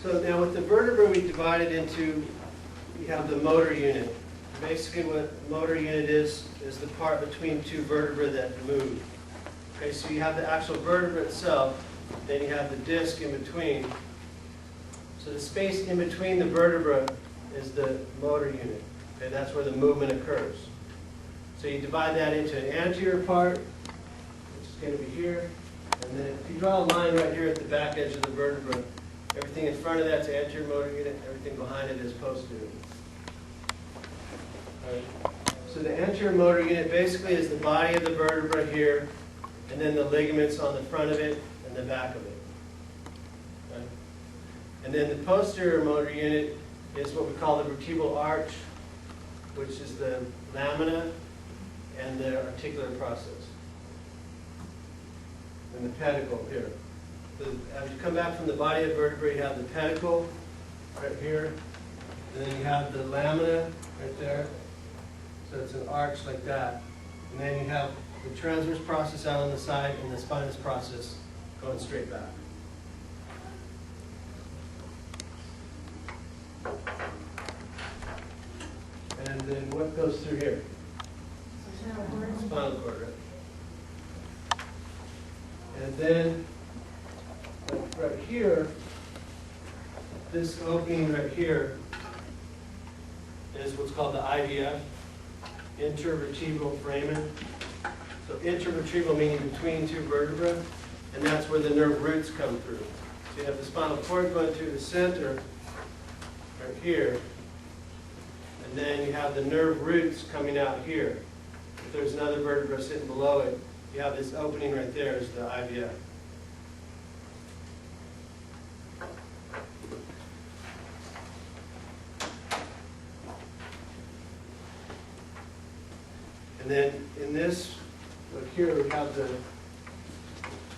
So now with the vertebra, we divide it into, we have the motor unit. Basically what the motor unit is the part between two vertebrae that move. Okay, so you have the actual vertebra itself, then you have the disc in between. So the space in between the vertebra is the motor unit. Okay, that's where the movement occurs. So you divide that into an anterior part, which is going to be here, and then if you draw a line right here at the back edge of the vertebra, everything in front of that's anterior motor unit, everything behind it is posterior. Right. So the anterior motor unit basically is the body of the vertebra here, and then the ligaments on the front of it and the back of it. Right. And then the posterior motor unit is what we call the vertebral arch, which is the lamina and the articular process. And the pedicle here. So as you come back from the body of the vertebrae, you have the pedicle right here, and then you have the lamina right there. So it's an arch like that. And then you have the transverse process out on the side and the spinous process going straight back. And then what goes through here? Spinal cord, right? And then right here, this opening right here is what's called the IVF. Intervertebral foramen. So intervertebral meaning between two vertebrae, and that's where the nerve roots come through. So you have the spinal cord going through the center, right here, and then you have the nerve roots coming out here. If there's another vertebra sitting below it, you have this opening right there is the IVF. And then in this, look here, we have the,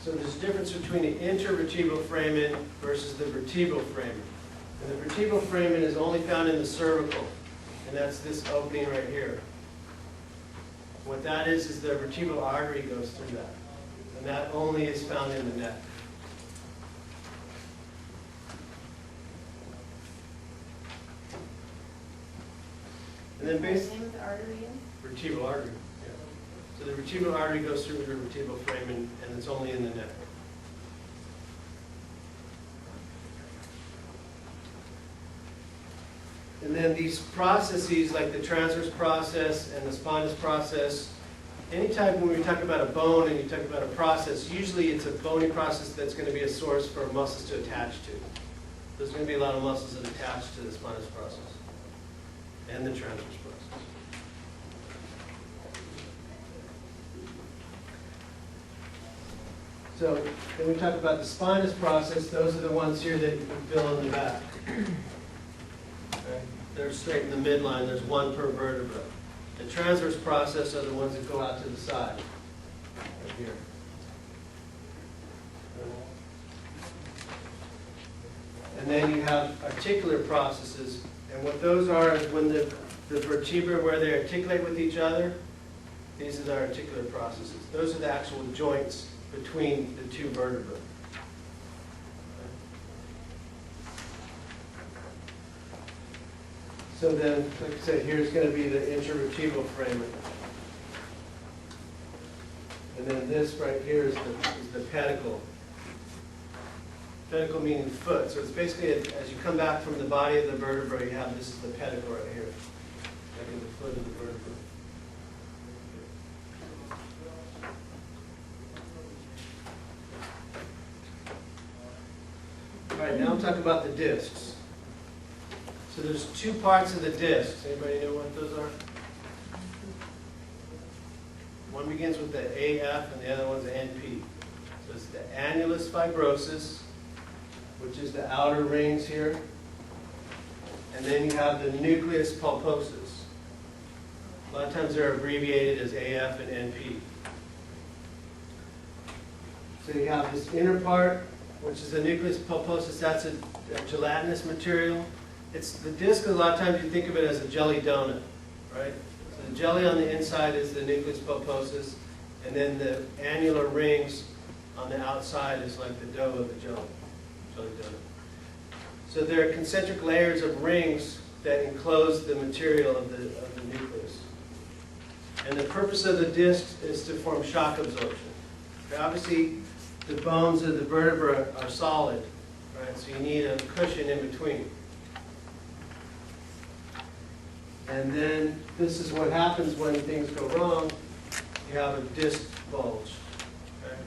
so there's a difference between the intervertebral foramen versus the vertebral foramen. And the vertebral foramen is only found in the cervical, and that's this opening right here. What that is the vertebral artery goes through that. And that only is found in the neck. And then basically, vertebral artery. Yeah. So the vertebral artery goes through the vertebral foramen, and it's only in the neck. And then these processes, like the transverse process and the spinous process, anytime when we talk about a bone and you talk about a process, usually it's a bony process that's going to be a source for muscles to attach to. There's going to be a lot of muscles that attach to the spinous process and the transverse process. So then we talk about the spinous process. Those are the ones here that you can fill in the back. Okay? They're straight in the midline. There's one per vertebra. The transverse process are the ones that go out to the side, right here. And then you have articular processes. And what those are is when the vertebrae, where they articulate with each other, these are the articular processes. Those are the actual joints between the two vertebrae. So then, like I said, here's going to be the intervertebral foramen. And then this right here is the pedicle. Pedicle meaning foot. So it's basically, as you come back from the body of the vertebra, you have, this is the pedicle right here, like in the foot of the vertebra. All right, now I'm talking about the discs. So there's two parts of the discs. Anybody know what those are? One begins with the AF and the other one's the NP. So it's the annulus fibrosus, which is the outer rings here. And then you have the nucleus pulposus. A lot of times they're abbreviated as AF and NP. So you have this inner part, which is the nucleus pulposus. That's a gelatinous material. It's the disc. A lot of times you think of it as a jelly donut, right? So the jelly on the inside is the nucleus pulposus, and then the annular rings on the outside is like the dough of the jelly donut. So there are concentric layers of rings that enclose the material of the nucleus. And the purpose of the disc is to form shock absorption. Okay, obviously, the bones of the vertebra are solid, right? So you need a cushion in between. And then this is what happens when things go wrong. You have a disc bulge. Okay?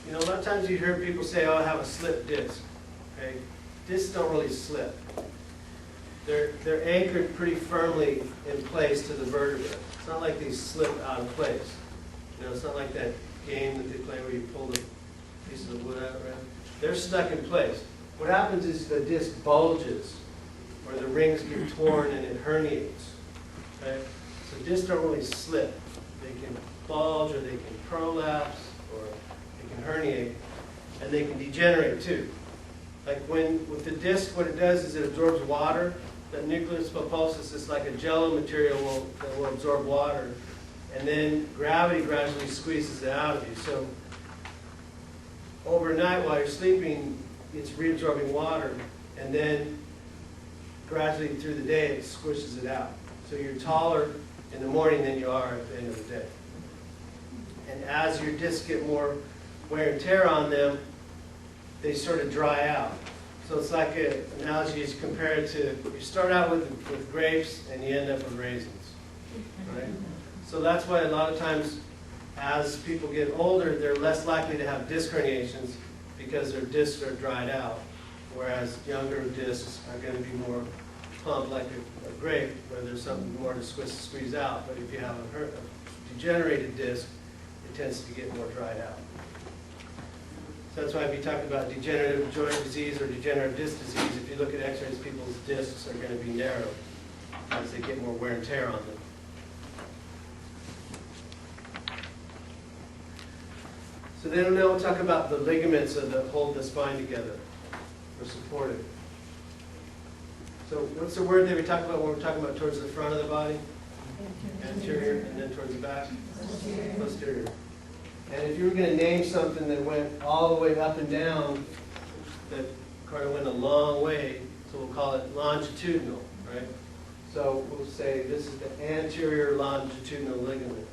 You know, a lot of times you hear people say, "Oh, I have a slipped disc." Okay? Discs don't really slip. They're anchored pretty firmly in place to the vertebra. It's not like they slip out of place. You know, it's not like that game that they play where you pull the pieces of wood out, right? They're stuck in place. What happens is the disc bulges, where the rings get torn and it herniates. Okay? So discs don't really slip. They can bulge, or they can prolapse, or they can herniate, and they can degenerate too. Like with the disc, what it does is it absorbs water. The nucleus pulposus is like a jello material that will absorb water, and then gravity gradually squeezes it out of you. So overnight while you're sleeping, it's reabsorbing water, and then gradually through the day it squishes it out. So you're taller in the morning than you are at the end of the day. And as your discs get more wear and tear on them, they sort of dry out. So it's like an analogy is compare it to, you start out with grapes and you end up with raisins, right? So that's why a lot of times as people get older, they're less likely to have disc herniations because their discs are dried out, whereas younger discs are going to be more plump like a grape, where there's something more to squeeze out. But if you have a degenerated disc, it tends to get more dried out. So that's why if you talk about degenerative joint disease or degenerative disc disease, if you look at x-rays, people's discs are going to be narrow as they get more wear and tear on them. So then now we'll talk about the ligaments that hold the spine together or support it. So what's the word that we talk about when we're talking about towards the front of the body? Anterior, and then towards the back? Posterior. And if you were going to name something that went all the way up and down, that kind of went a long way, so we'll call it longitudinal, right? So we'll say this is the anterior longitudinal ligament.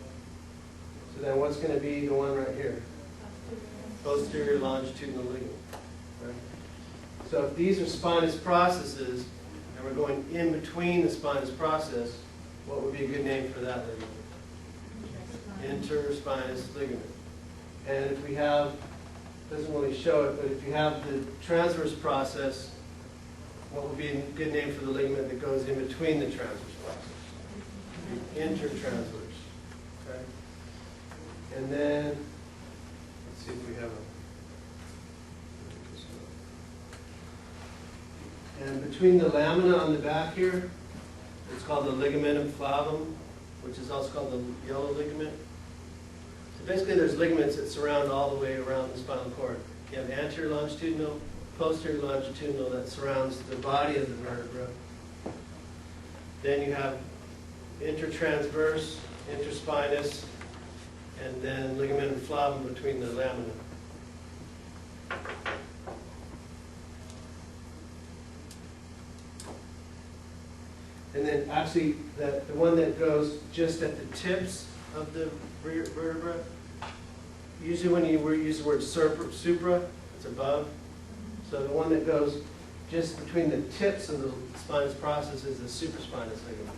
So then what's going to be the one right here? Posterior longitudinal ligament, right? So if these are spinous processes, and we're going in between the spinous process, what would be a good name for that ligament? Interspinous ligament. And if we have, doesn't really show it, but if you have the transverse process, what would be a good name for the ligament that goes in between the transverse process? Intertransverse. Okay? And then, let's see if we have a... And between the lamina on the back here, it's called the ligamentum flavum, which is also called the yellow ligament. So basically there's ligaments that surround all the way around the spinal cord. You have anterior longitudinal, posterior longitudinal that surrounds the body of the vertebra. Then you have intertransverse, interspinous, and then ligamentum flavum between the lamina. And then actually the one that goes just at the tips of the vertebra, usually when you use the word supra, it's above. So the one that goes just between the tips of the spinous process is the supraspinous ligament.